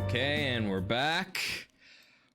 Okay, and we're back.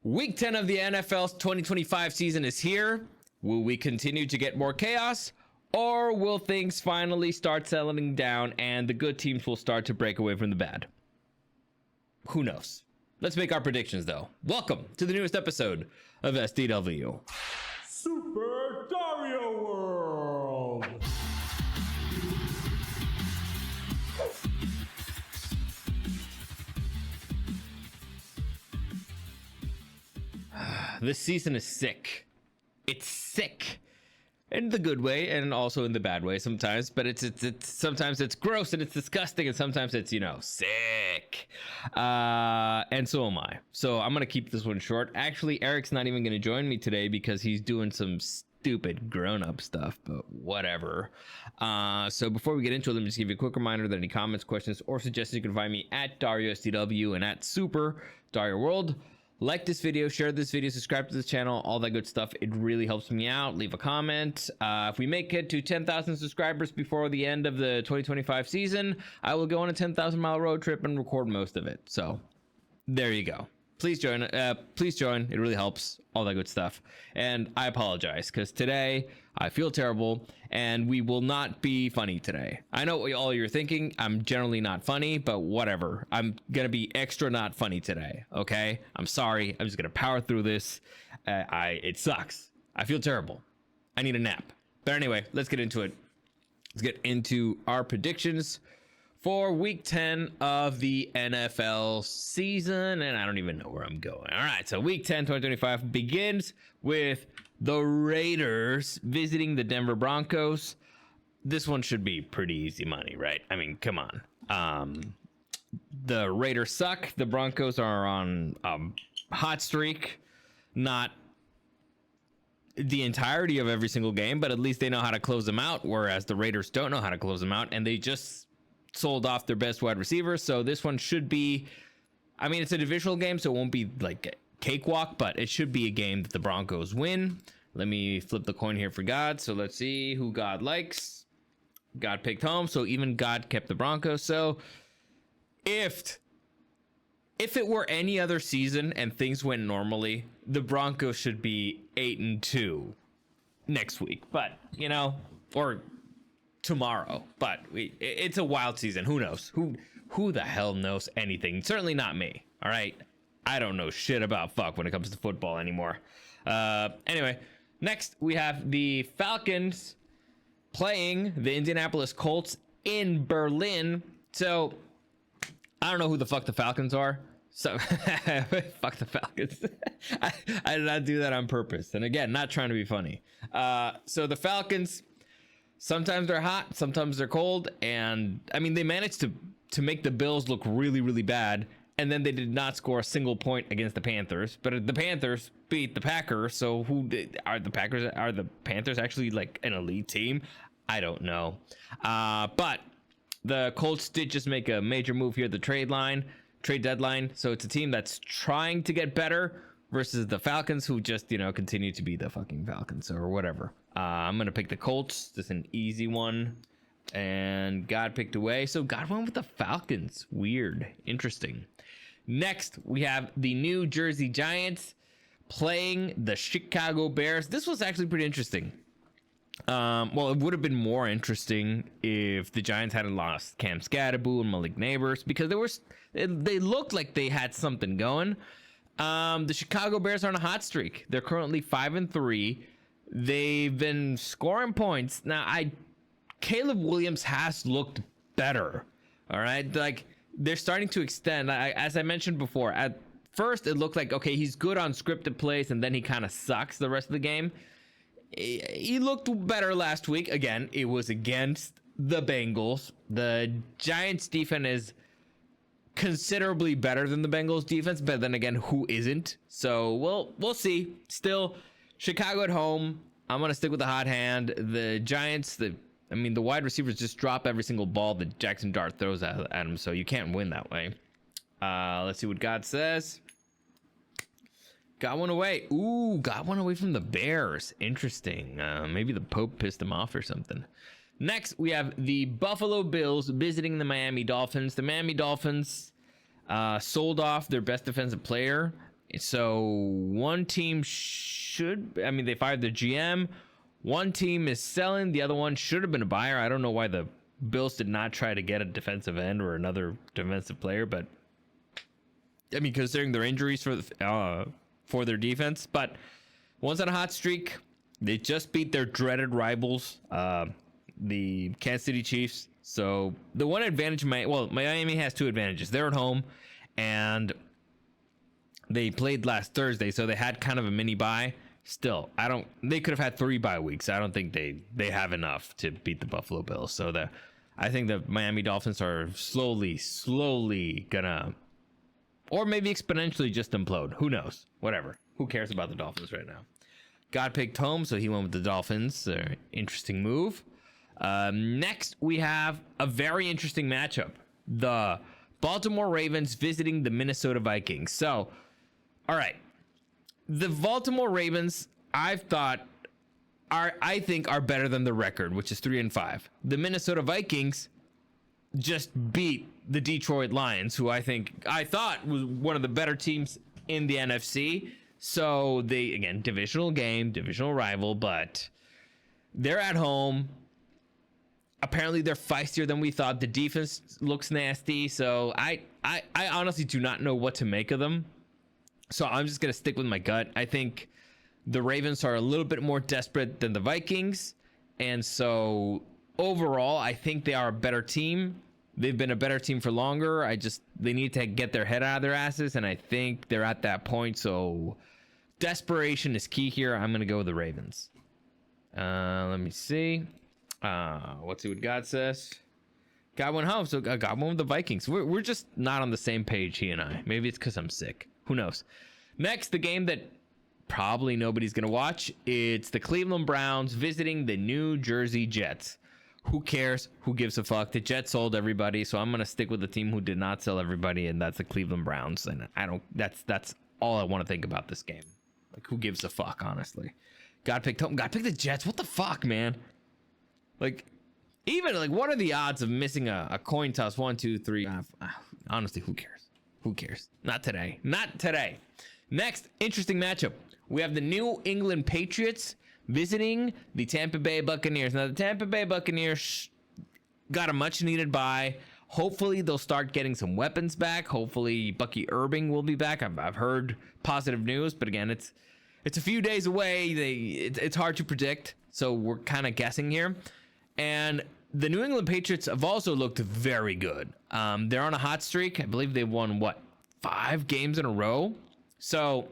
Week 10 of the NFL's 2025 season is here. Will we continue to get more chaos, or will things finally start settling down and the good teams will start to break away from the bad? Who knows? Let's make our predictions, though. Welcome to the newest episode of SDW. Super Dario World! This season is sick. It's sick in the good way and also in the bad way sometimes, but it's sometimes it's gross and it's disgusting, and sometimes it's, you know, sick. And so am I. So I'm gonna keep this one short. Actually, Eric's not even gonna join me today because he's doing some stupid grown-up stuff, but whatever. So before we get into it, let me just give you a quick reminder that any comments, questions, or suggestions, you can find me at DarioSDW and at Super Dario World. Like this video, share this video, subscribe to this channel, all that good stuff. It really helps me out. Leave a comment. If we make it to 10,000 subscribers before the end of the 2025 season, I will go on a 10,000 mile road trip and record most of it. So there you go. Please join. Please join. It really helps. All that good stuff. And I apologize because today I feel terrible and we will not be funny today. I know what all you're thinking. I'm generally not funny, but whatever. I'm gonna be extra not funny today. Okay? I'm sorry. I'm just gonna power through this. It sucks. I feel terrible. I need a nap. But anyway, let's get into it. Let's get into our predictions for week 10 of the NFL season, and I don't even know where I'm going. All right, so week 10, 2025 begins with the Raiders visiting the Denver Broncos. This one should be pretty easy money, right? I mean, come on. The Raiders suck. The Broncos are on a hot streak. Not the entirety of every single game, but at least they know how to close them out, whereas the Raiders don't know how to close them out, and they just sold off their best wide receiver. So this one should be, I mean, it's a divisional game, so it won't be like a cakewalk, but it should be a game that the Broncos win. Let me flip the coin here for God. So let's see who God likes. God picked home, so even God kept the Broncos. So if it were any other season and things went normally, the Broncos should be 8-2 next week. But, you know, or tomorrow, but it's a wild season. Who knows? Who the hell knows anything? Certainly not me. All right, I don't know shit about fuck when it comes to football anymore. Anyway, next we have the Falcons playing the Indianapolis Colts in Berlin. So I don't know who the fuck the Falcons are. So fuck the Falcons. I did not do that on purpose, and again, not trying to be funny. So the Falcons, sometimes they're hot, sometimes they're cold, and I mean, they managed to make the Bills look really, really bad, and then they did not score a single point against the Panthers. But the Panthers beat the Packers, so are the Packers? Are the Panthers actually like an elite team? I don't know. But the Colts did just make a major move here at the trade deadline. So it's a team that's trying to get better versus the Falcons, who just, you know, continue to be the fucking Falcons or whatever. I'm going to pick the Colts. This is an easy one. And God picked away. So God went with the Falcons. Weird. Interesting. Next, we have the New Jersey Giants playing the Chicago Bears. This was actually pretty interesting. Well, it would have been more interesting if the Giants hadn't lost Cam Scatterboo and Malik Neighbors, because they looked like they had something going. The Chicago Bears are on a hot streak. They're currently 5-3. They've been scoring points. Now, Caleb Williams has looked better. All right, like they're starting to extend. As I mentioned before, at first it looked like, okay, he's good on scripted plays, and then he kind of sucks the rest of the game. He looked better last week. Again, it was against the Bengals. The Giants defense is considerably better than the Bengals defense, but then again, who isn't? So we'll see. Still, Chicago at home. I'm gonna stick with the hot hand. The Giants, the wide receivers just drop every single ball that Jackson Dart throws at them, so you can't win that way. Let's see what God says. Got one away. Ooh, got one away from the Bears. Interesting. Maybe the Pope pissed him off or something. Next, we have the Buffalo Bills visiting the Miami Dolphins. The Miami Dolphins, sold off their best defensive player. So one team they fired the GM. One team is selling. The other one should have been a buyer. I don't know why the Bills did not try to get a defensive end or another defensive player, but I mean, considering their injuries for their defense. But one's on a hot streak. They just beat their dreaded rivals, the Kansas City Chiefs. So the one advantage, Miami has two advantages. They're at home, and they played last Thursday, so they had kind of a mini bye. Still, they could have had 3 bye weeks. I don't think they have enough to beat the Buffalo Bills. So I think the Miami Dolphins are slowly gonna, or maybe exponentially just implode. Who knows? Whatever. Who cares about the Dolphins right now? God picked home, so he went with the Dolphins. Interesting move. Next, we have a very interesting matchup. The Baltimore Ravens visiting the Minnesota Vikings. So, all right. The Baltimore Ravens, I think are better than the record, which is 3-5. The Minnesota Vikings just beat the Detroit Lions, who I thought was one of the better teams in the NFC. So they, again, divisional game, divisional rival, but they're at home. Apparently they're feistier than we thought. The defense looks nasty. So I honestly do not know what to make of them. So I'm just going to stick with my gut. I think the Ravens are a little bit more desperate than the Vikings. And so overall, I think they are a better team. They've been a better team for longer. They need to get their head out of their asses. And I think they're at that point. So desperation is key here. I'm going to go with the Ravens. Let me see. Let's see what God says. God went home. So God went with the Vikings. We're just not on the same page, he and I. Maybe it's because I'm sick. Who knows? Next, the game that probably nobody's going to watch. It's the Cleveland Browns visiting the New Jersey Jets. Who cares? Who gives a fuck? The Jets sold everybody, so I'm going to stick with the team who did not sell everybody, and that's the Cleveland Browns. And that's all I want to think about this game. Like, who gives a fuck, honestly? God picked the Jets. What the fuck, man? Like, what are the odds of missing a coin toss? 1, 2, 3. Honestly, who cares? Who cares? Not today. Not today. Next, interesting matchup. We have the New England Patriots visiting the Tampa Bay Buccaneers. Now, the Tampa Bay Buccaneers got a much-needed bye. Hopefully, they'll start getting some weapons back. Hopefully, Bucky Irving will be back. I've heard positive news, but again, it's a few days away. It's hard to predict, so we're kind of guessing here. And the New England Patriots have also looked very good. They're on a hot streak. I believe they won 5 games in a row. So,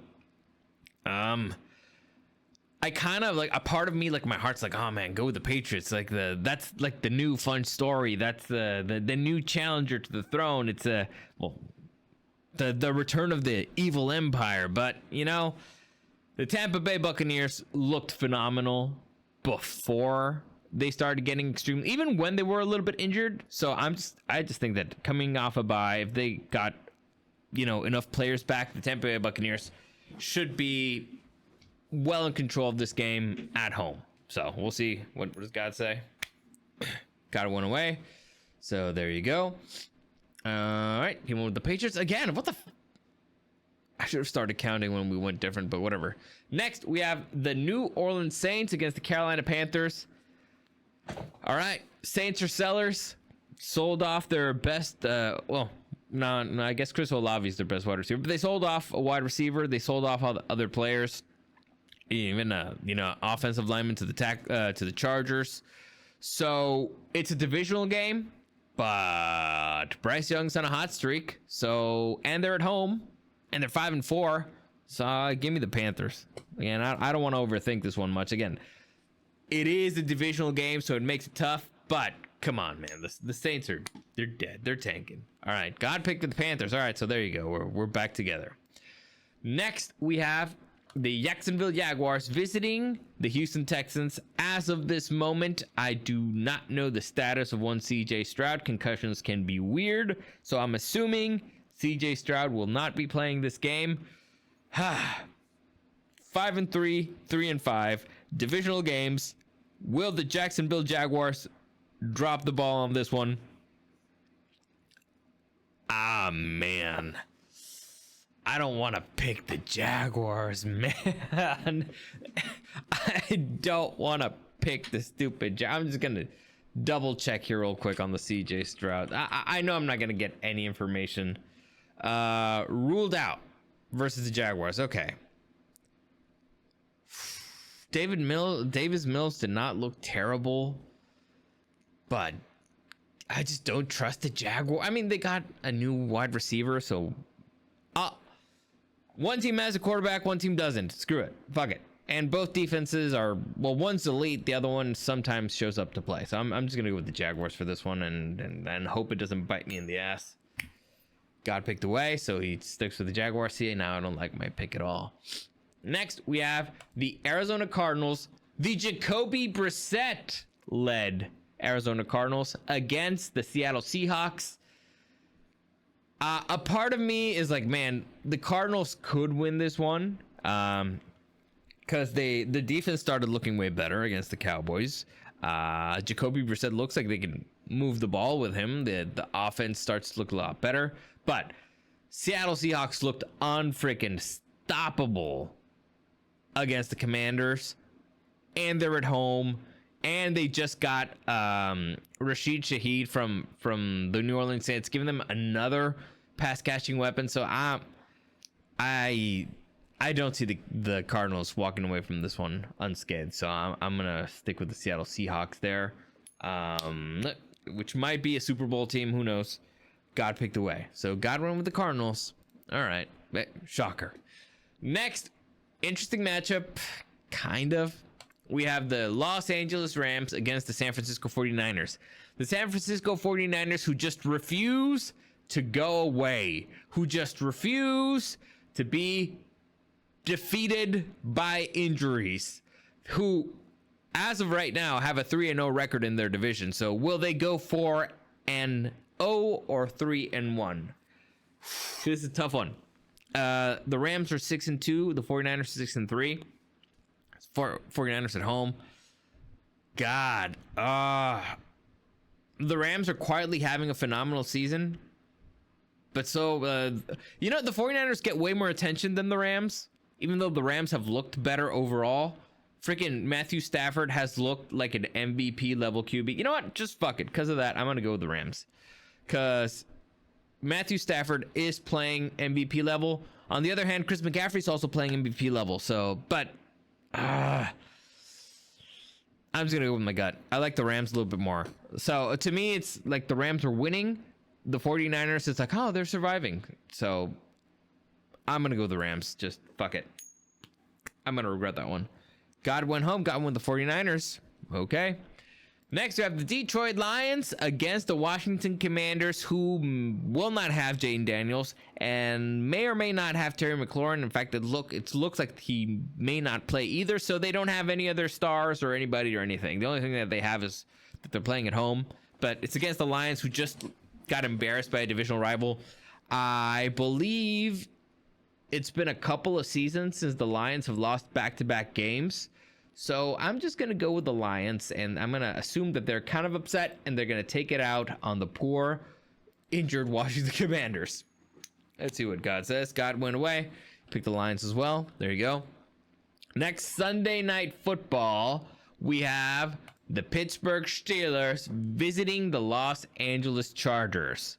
I kind of a part of me, my heart's like, oh man, go with the Patriots. That's the new fun story. That's the new challenger to the throne. It's the return of the evil empire. But the Tampa Bay Buccaneers looked phenomenal before they started getting extreme, even when they were a little bit injured. So I just think that coming off a bye, if they got enough players back, the Tampa Bay Buccaneers should be well in control of this game at home. So we'll see. What does God say? God went away. So there you go. All right, he went with the Patriots again. What the? I should have started counting when we went different, but whatever. Next, we have the New Orleans Saints against the Carolina Panthers. All right, Saints are sellers. Sold off their best. No, I guess Chris Olave is their best wide receiver, but they sold off a wide receiver. They sold off all the other players, even offensive lineman to the Chargers. So it's a divisional game, but Bryce Young's on a hot streak. So, and they're at home, and they're 5-4. So give me the Panthers. Again, I don't want to overthink this one much. Again, it is a divisional game, so it makes it tough. But come on, man, the Saints they're dead. They're tanking. All right, God picked the Panthers. All right, so there you go. We're back together. Next, we have the Jacksonville Jaguars visiting the Houston Texans. As of this moment, I do not know the status of one CJ Stroud. Concussions can be weird, so I'm assuming CJ Stroud will not be playing this game. 5-3, 3-5, divisional games. Will the Jacksonville Jaguars drop the ball on this one? Ah, man. I don't want to pick the Jaguars, man. I don't want to pick the stupid I'm just going to double check here real quick on the CJ Stroud. I know I'm not going to get any information. Ruled out versus the Jaguars. Okay. Davis Mills did not look terrible, but I just don't trust the Jaguar. I mean, they got a new wide receiver, so one team has a quarterback, one team doesn't. Screw it. Fuck it. And both defenses are, well, one's elite, the other one sometimes shows up to play. So I'm just gonna go with the Jaguars for this one and hope it doesn't bite me in the ass. God picked away, so he sticks with the Jaguars. See, now I don't like my pick at all. Next, we have the Arizona Cardinals, the Jacoby Brissett led Arizona Cardinals against the Seattle Seahawks. A part of me is like, man, the Cardinals could win this one because the defense started looking way better against the Cowboys. Jacoby Brissett looks like they can move the ball with him. The offense starts to look a lot better, but Seattle Seahawks looked unfreaking stoppable against the Commanders, and they're at home, and they just got Rashid Shaheed from the New Orleans Saints, giving them another pass catching weapon. So I don't see the Cardinals walking away from this one unscathed. So I'm gonna stick with the Seattle Seahawks there, which might be a Super Bowl team. Who knows? God picked away, so God went with the Cardinals. All right, shocker. Next, interesting matchup, kind of. We have the Los Angeles Rams against the San Francisco 49ers. The San Francisco 49ers who just refuse to go away, who just refuse to be defeated by injuries, who, as of right now, have a 3-0 record in their division. So will they go 4-0 or 3-1? This is a tough one. The Rams are 6-2. The 49ers are 6-3. 49ers at home. God. The Rams are quietly having a phenomenal season. But so, the 49ers get way more attention than the Rams. Even though the Rams have looked better overall. Freaking Matthew Stafford has looked like an MVP level QB. You know what? Just fuck it. Because of that, I'm going to go with the Rams. Because Matthew Stafford is playing MVP level. On the other hand, Chris McCaffrey's also playing MVP level. So, but I'm just going to go with my gut. I like the Rams a little bit more. So, to me, it's like the Rams are winning. The 49ers, it's like, oh, they're surviving. So, I'm going to go with the Rams. Just fuck it. I'm going to regret that one. God went home. God won the 49ers. Okay. Next, we have the Detroit Lions against the Washington Commanders, who will not have Jaden Daniels and may or may not have Terry McLaurin. In fact, it looks like he may not play either, so they don't have any other stars or anybody or anything. The only thing that they have is that they're playing at home, but it's against the Lions, who just got embarrassed by a divisional rival. I believe it's been a couple of seasons since the Lions have lost back-to-back games. So I'm just going to go with the Lions, and I'm going to assume that they're kind of upset, and they're going to take it out on the poor, injured Washington Commanders. Let's see what God says. God went away. Pick the Lions as well. There you go. Next Sunday Night Football, we have the Pittsburgh Steelers visiting the Los Angeles Chargers.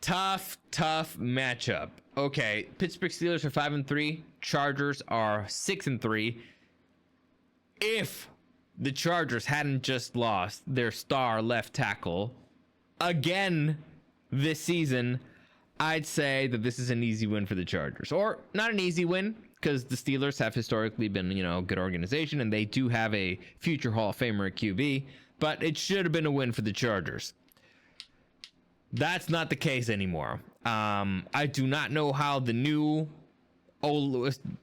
Tough matchup. Okay, Pittsburgh Steelers are 5-3. Chargers are 6-3. If the Chargers hadn't just lost their star left tackle again this season, I'd say that this is an easy win for the Chargers. Or not an easy win, because the Steelers have historically been, a good organization, and they do have a future Hall of Famer at QB, but it should have been a win for the Chargers. That's not the case anymore. I do not know how the new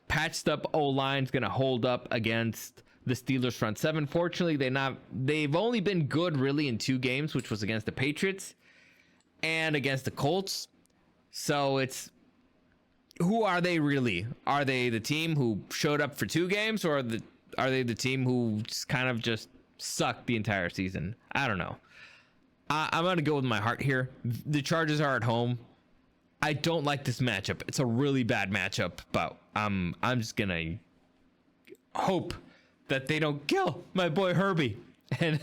patched up O-line is going to hold up against the Steelers front seven. Fortunately, they've only been good really in 2 games, which was against the Patriots and against the Colts. So it's, who are they really? Are they the team who showed up for 2 games, or are they the team who kind of just sucked the entire season? I don't know. I'm gonna go with my heart here. The Chargers are at home. I don't like this matchup. It's a really bad matchup, but I'm just gonna hope that they don't kill my boy Herbie, and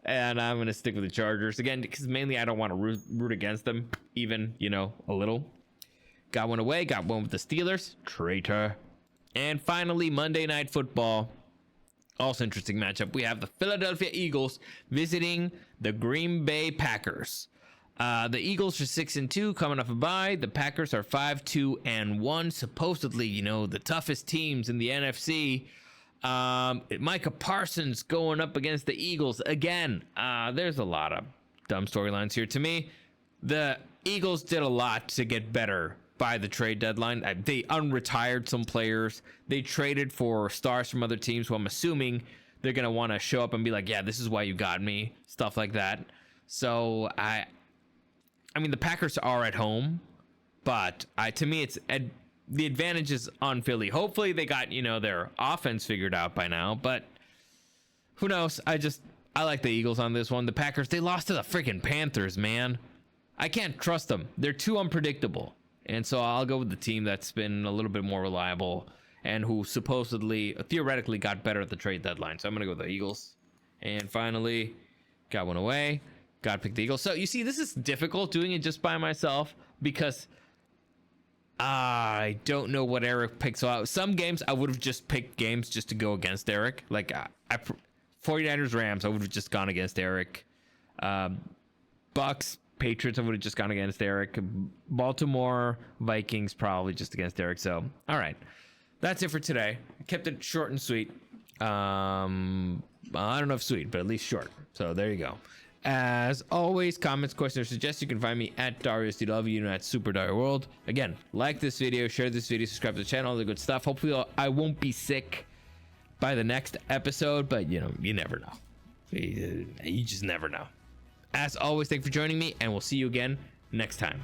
I'm gonna stick with the Chargers again because mainly I don't want to root against them, even a little. Got one away. Got one with the Steelers. Traitor. And finally, Monday Night Football. Also interesting matchup. We have the Philadelphia Eagles visiting the Green Bay Packers. The Eagles are 6-2, coming off a bye. The Packers are 5-2-1. Supposedly, the toughest teams in the NFC. Micah Parsons going up against the Eagles again. There's a lot of dumb storylines here. To me, the Eagles did a lot to get better by the trade deadline. They unretired some players. They traded for stars from other teams who I'm assuming they're going to want to show up and be like, yeah, this is why you got me. Stuff like that. So I mean, the Packers are at home, but to me, it's the advantage is on Philly. Hopefully they got, their offense figured out by now, but who knows? I like the Eagles on this one. The Packers, they lost to the freaking Panthers, man. I can't trust them. They're too unpredictable. And so I'll go with the team that's been a little bit more reliable and who theoretically got better at the trade deadline. So I'm going to go with the Eagles. And finally, got one away. Got to pick the Eagles. So you see, this is difficult doing it just by myself because I don't know what Eric picks out. Some games I would have just picked games just to go against Eric. Like 49ers Rams, I would have just gone against Eric. Bucks Patriots, I would have just gone against Eric. Baltimore Vikings, probably just against Eric. So, all right. That's it for today. I kept it short and sweet. I don't know if sweet, but at least short. So there you go. As always, comments, questions, or suggestions, you can find me at DariusDW and at Super Dario World. Again, like this video, share this video, subscribe to the channel, all the good stuff. Hopefully I won't be sick by the next episode, but you never know. You just never know. As always, thank you for joining me, and we'll see you again next time.